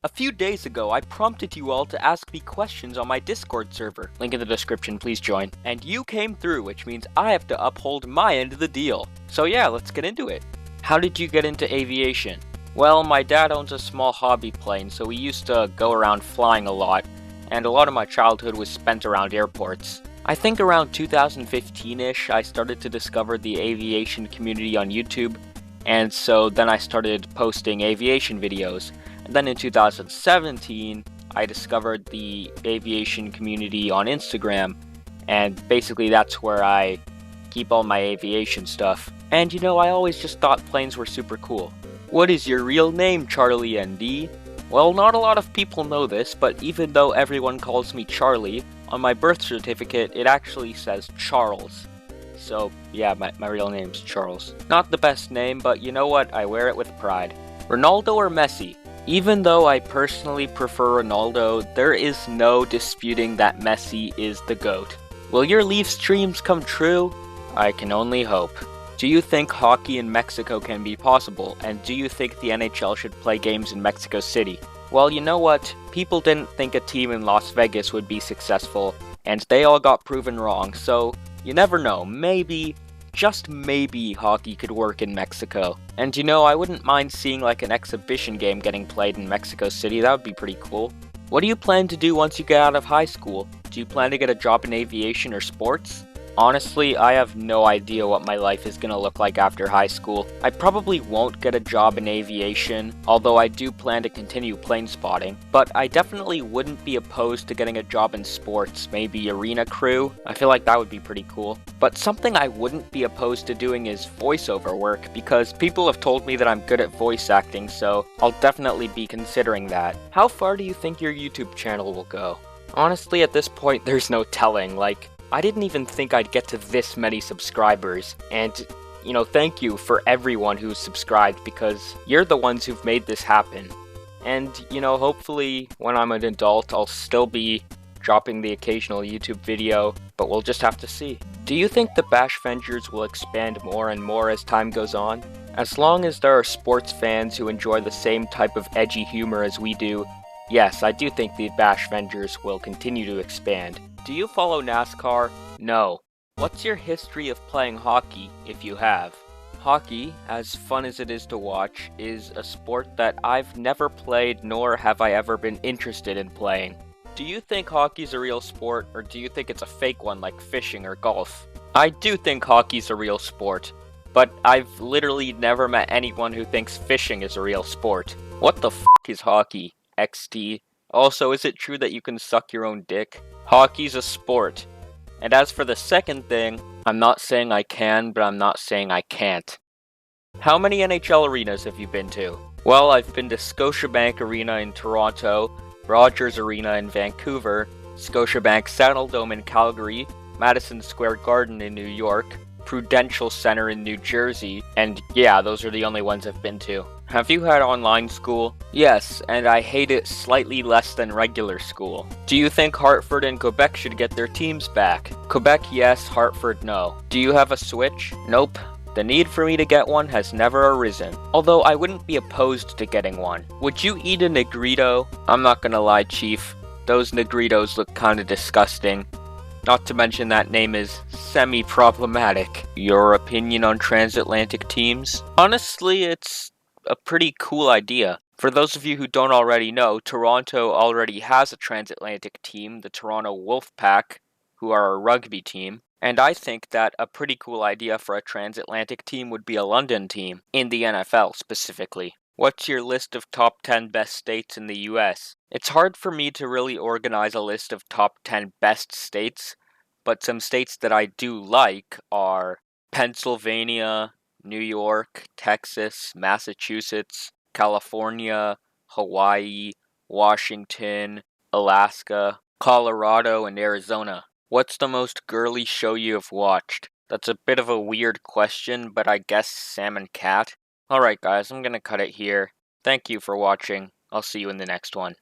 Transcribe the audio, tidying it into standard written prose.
A few days ago, I prompted you all to ask me questions on my Discord server. Link in the description, please join. And you came through, which means I have to uphold my end of the deal. So yeah, let's get into it. How did you get into aviation? Well, my dad owns a small hobby plane, so we used to go around flying a lot, and a lot of my childhood was spent around airports. I think around 2015-ish, I started to discover the aviation community on YouTube, and so then I started posting aviation videos. And then in 2017, I discovered the aviation community on Instagram, and basically that's where I keep all my aviation stuff. And you know, I always just thought planes were super cool. What is your real name, Charlie ND? Well, not a lot of people know this, but even though everyone calls me Charlie, on my birth certificate it actually says Charles. So yeah, my real name's Charles. Not the best name, but you know what, I wear it with pride. Ronaldo or Messi? Even though I personally prefer Ronaldo, there is no disputing that Messi is the GOAT. Will your Leafs dreams come true? I can only hope. Do you think hockey in Mexico can be possible, and do you think the NHL should play games in Mexico City? Well, you know what? People didn't think a team in Las Vegas would be successful, and they all got proven wrong, so you never know, maybe, just maybe, hockey could work in Mexico. And you know, I wouldn't mind seeing like an exhibition game getting played in Mexico City, that would be pretty cool. What do you plan to do once you get out of high school? Do you plan to get a job in aviation or sports? Honestly, I have no idea what my life is gonna look like after high school. I probably won't get a job in aviation, although I do plan to continue plane spotting. But I definitely wouldn't be opposed to getting a job in sports, maybe arena crew. I feel like that would be pretty cool. But something I wouldn't be opposed to doing is voiceover work, because people have told me that I'm good at voice acting, so I'll definitely be considering that. How far do you think your YouTube channel will go? Honestly, at this point, there's no telling. Like, I didn't even think I'd get to this many subscribers, and, you know, thank you for everyone who's subscribed, because you're the ones who've made this happen. And, you know, hopefully, when I'm an adult, I'll still be dropping the occasional YouTube video, but we'll just have to see. Do you think the Bash Vengers will expand more and more as time goes on? As long as there are sports fans who enjoy the same type of edgy humor as we do, yes, I do think the Bash Vengers will continue to expand. Do you follow NASCAR? No. What's your history of playing hockey, if you have? Hockey, as fun as it is to watch, is a sport that I've never played, nor have I ever been interested in playing. Do you think hockey's a real sport, or do you think it's a fake one like fishing or golf? I do think hockey's a real sport, but I've literally never met anyone who thinks fishing is a real sport. What the f*** is hockey? XD. Also, is it true that you can suck your own dick? Hockey's a sport. And as for the second thing, I'm not saying I can, but I'm not saying I can't. How many NHL arenas have you been to? Well, I've been to Scotiabank Arena in Toronto, Rogers Arena in Vancouver, Scotiabank Saddledome in Calgary, Madison Square Garden in New York, Prudential Center in New Jersey, and yeah, those are the only ones I've been to. Have you had online school? Yes, and I hate it slightly less than regular school. Do you think Hartford and Quebec should get their teams back? Quebec yes, Hartford no. Do you have a Switch? Nope. The need for me to get one has never arisen, although I wouldn't be opposed to getting one. Would you eat a Negrito? I'm not gonna lie, Chief. Those Negritos look kinda disgusting. Not to mention that name is semi-problematic. Your opinion on transatlantic teams? Honestly, it's a pretty cool idea. For those of you who don't already know, Toronto already has a transatlantic team, the Toronto Wolfpack, who are a rugby team. And I think that a pretty cool idea for a transatlantic team would be a London team, in the NFL specifically. What's your list of top 10 best states in the US? It's hard for me to really organize a list of top 10 best states, but some states that I do like are Pennsylvania, New York, Texas, Massachusetts, California, Hawaii, Washington, Alaska, Colorado, and Arizona. What's the most girly show you have watched? That's a bit of a weird question, but I guess Sam and Cat. Alright guys, I'm gonna cut it here. Thank you for watching. I'll see you in the next one.